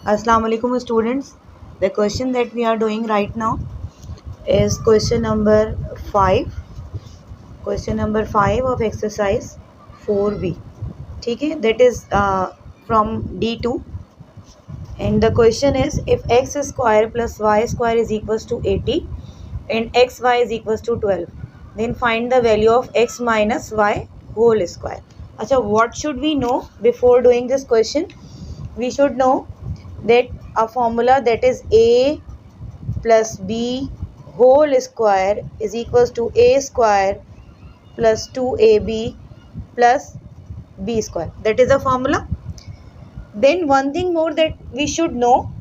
Assalamu alaikum students. The question that we are doing right now is question number 5. Question number 5 of exercise 4B. ठीक है, that is from D2, and the question is if x square plus y square is equals to 80 and xy is equals to 12, then find the value of x minus y whole square. अच्छा, what should we know before doing this question? We should know that a formula that is a plus b whole square is equals to a square plus 2ab plus b square. That is a formula. Then one thing more that we should know,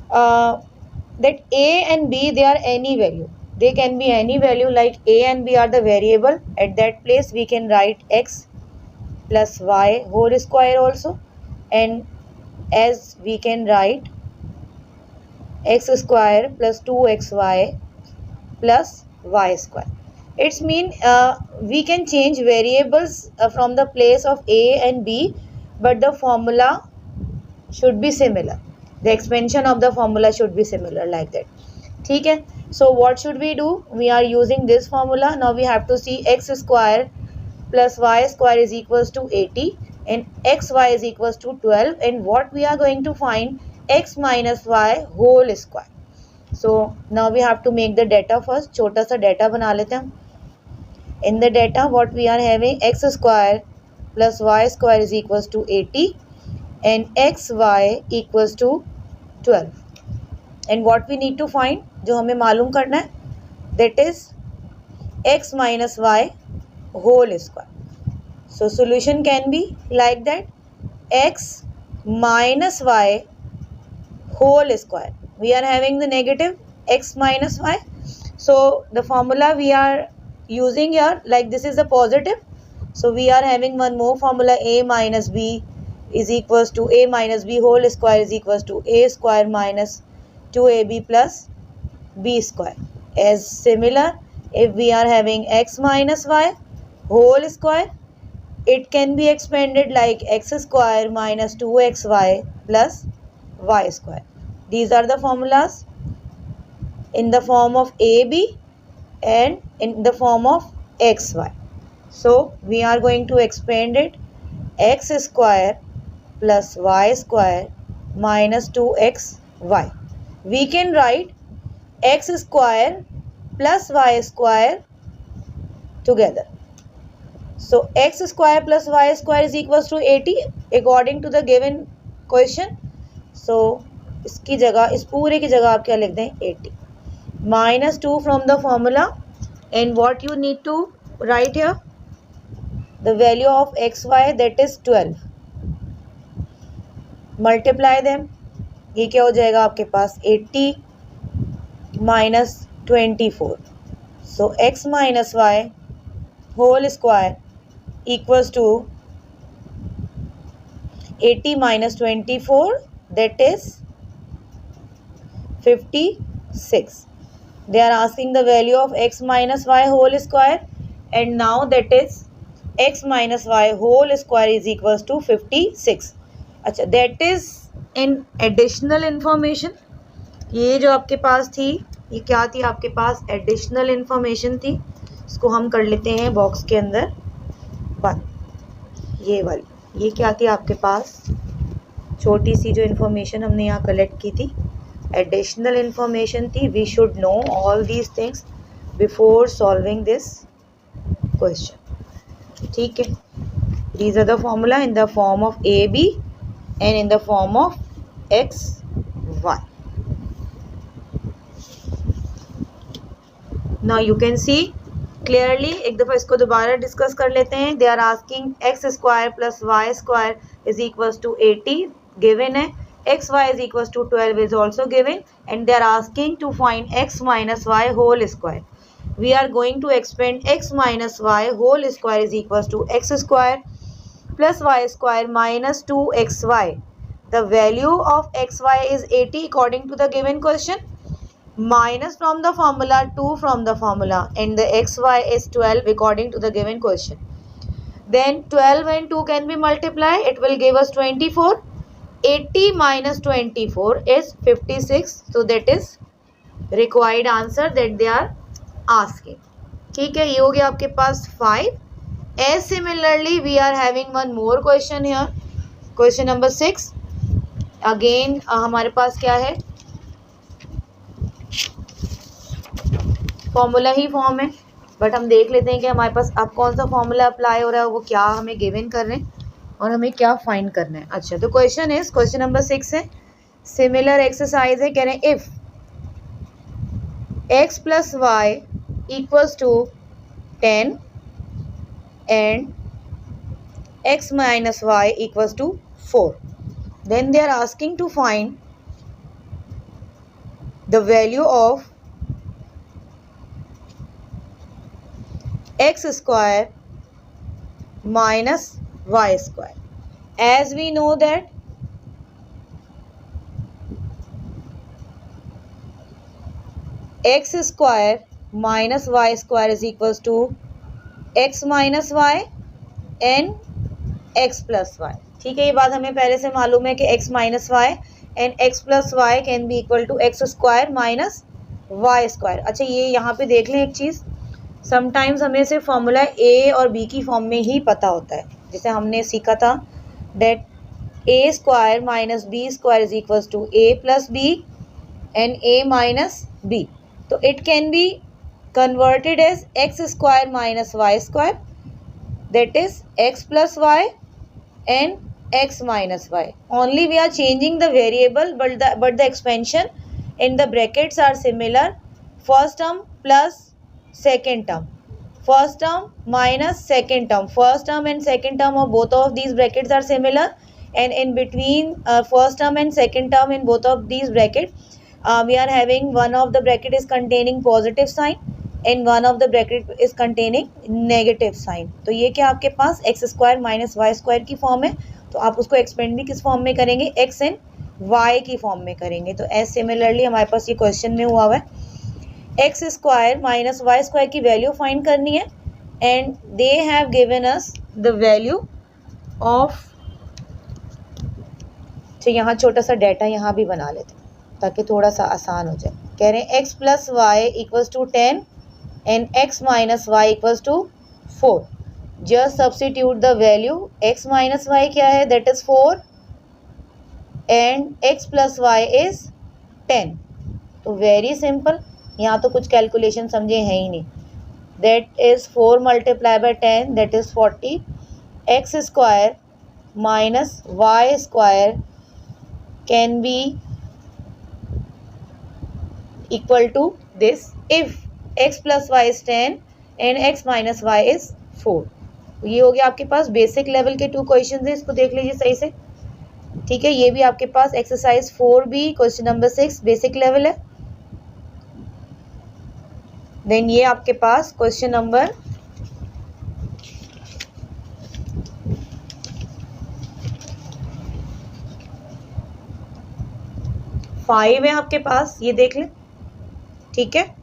that a and b, they are any value. They can be any value, like a and b are the variable. At that place we can write x plus y whole square also, and as we can write x square plus 2xy plus y square. It's mean we can change variables from the place of a and b, but the formula should be similar. The expansion of the formula should be similar, like that. ठीक है. So what should we do? We are using this formula. Now we have to see x square plus y square is equals to 80 and xy is equals to 12, and what we are going to find, x minus y whole square. So now we have to make the data first. छोटा सा data बना लेते हैं हम. In the data what we are having, x square plus y square is equals to 80 and xy equals to 12, and what we need to find, जो हमें मालूम करना है, that is x minus y whole square. So solution can be like that, x minus y whole square. We are having the negative x minus y, so the formula we are using here, like this is a positive, so we are having one more formula, a minus b is equals to a minus b whole square is equals to a square minus 2ab plus b square. As similar, if we are having x minus y whole square, it can be expanded like x square minus 2xy plus y square. These are the formulas in the form of ab and in the form of xy. So we are going to expand it, x square plus y square minus 2xy. We can write x square plus y square together. So x square plus y square is equals to 80 according to the given question. So इसकी जगह, इस पूरे की जगह आप क्या लिख दें, 80 minus 2 from the formula, and what you need to write here, the value of xy, that is 12. Multiply them. ये क्या हो जाएगा आपके पास, 80 minus 24. So x minus y whole square equals to 80 minus 24, that is 56. They are asking the value of x minus y whole square, and now that is x minus y whole square is equals to 56. अच्छा, that is in additional information. ये जो आपके पास थी, ये क्या थी आपके पास, additional information थी. इसको हम कर लेते हैं बॉक्स के अंदर 1. ये वाली, ये क्या थी आपके पास, छोटी सी जो इन्फॉर्मेशन हमने यहाँ कलेक्ट की थी, additional information थी. We should know all these things before solving this question. ठीक है. These are the formula in the form of AB and in the form of XY. Now you can see clearly. एक दफ़ा इसको दोबारा discuss कर लेते हैं. They are asking x square plus y square is equals to 80 given है, xy is equals to 12 is also given, and they are asking to find x minus y whole square. We are going to expand x minus y whole square is equals to x square plus y square minus 2xy. The value of xy is 80 according to the given question, minus from the formula 2 from the formula, and the xy is 12 according to the given question. Then 12 and 2 can be multiplied, it will give us 24. 80 minus 24 is 56. So that is required answer that they are asking. ठीक है, ये हो गया आपके पास 5. As similarly we are having one more question here. Question number 6. Again हमारे पास क्या है, formula ही form है, बट हम देख लेते हैं कि हमारे पास अब कौन सा फॉर्मूला अप्लाई हो रहा है, वो क्या हमें गिवन कर रहे हैं और हमें क्या फाइंड करना है. अच्छा, तो क्वेश्चन नंबर 6 है, सिमिलर एक्सरसाइज है. कह रहे हैं if x plus y equals to 10 and x minus y equals to 4, then they are asking to find the value of x square minus y square. As we know that x square minus y square is equals to x minus y and x plus y. ठीक है, ये बात हमें पहले से मालूम है कि x minus y and x plus y can be equal to x square minus y square. अच्छा, ये यहाँ पे देख लें एक चीज़, समटाइम्स हमें सिर्फ फॉर्मूला a और b की फॉर्म में ही पता होता है. जैसे हमने सीखा था that a square minus b square is equals to a plus b and a minus b. तो it can be converted as x square minus y square, that is x plus y and x minus y. Only we are changing the variable, but the expansion in the brackets are similar. First term plus second term, first term minus second term, first term and second term of both of these brackets are similar, and in between first term and second term in both of these brackets we are having one of the bracket is containing positive sign and one of the bracket is containing negative sign. तो ये क्या आपके पास x square minus y square की form है, तो आप उसको एक्सपेंड भी किस फॉर्म में करेंगे, x एंड y की फॉर्म में करेंगे. तो एज सिमिलरली हमारे पास ये क्वेश्चन में हुआ है, x square minus y square की वैल्यू फाइंड करनी है and they have given us the value of. तो यहाँ छोटा सा डाटा यहाँ भी बना लेते हैं ताकि थोड़ा सा आसान हो जाए. कह रहे हैं x plus y equals to 10 and x minus y equals to 4. Just substitute the value. x minus y क्या है, that is 4 and x plus y is 10. तो very simple, यहाँ तो कुछ कैलकुलेशन समझे हैं ही नहीं. That is 4 multiplied by 10, that is 40. x square minus y square can be equal to this if x plus y is 10 and x minus y is 4. ये हो गया आपके पास बेसिक लेवल के 2 क्वेश्चन है, इसको देख लीजिए सही से. ठीक है, ये भी आपके पास exercise 4B question number 6 basic level है. देन ये आपके पास क्वेश्चन नंबर 5 है आपके पास, ये देख लें. ठीक है,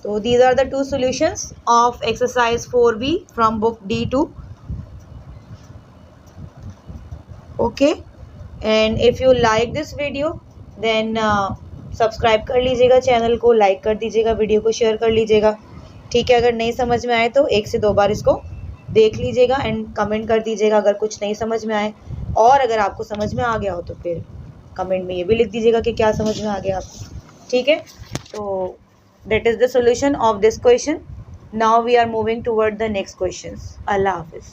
so these are the 2 solutions of exercise 4B from book D2. Okay, and if you like this video then subscribe कर लीजिएगा चैनल को, लाइक कर दीजिएगा, वीडियो को शेयर कर लीजिएगा. ठीक है, अगर नहीं समझ में आए तो 1 से 2 बार इसको देख लीजिएगा एंड कमेंट कर दीजिएगा अगर कुछ नहीं समझ में आए. और अगर आपको समझ में आ गया हो तो फिर कमेंट में ये भी लिख दीजिएगा कि क्या समझ में आ गया आपको. ठीक है, तो that is the solution of this question. Now we are moving toward the next questions. Allah Hafiz.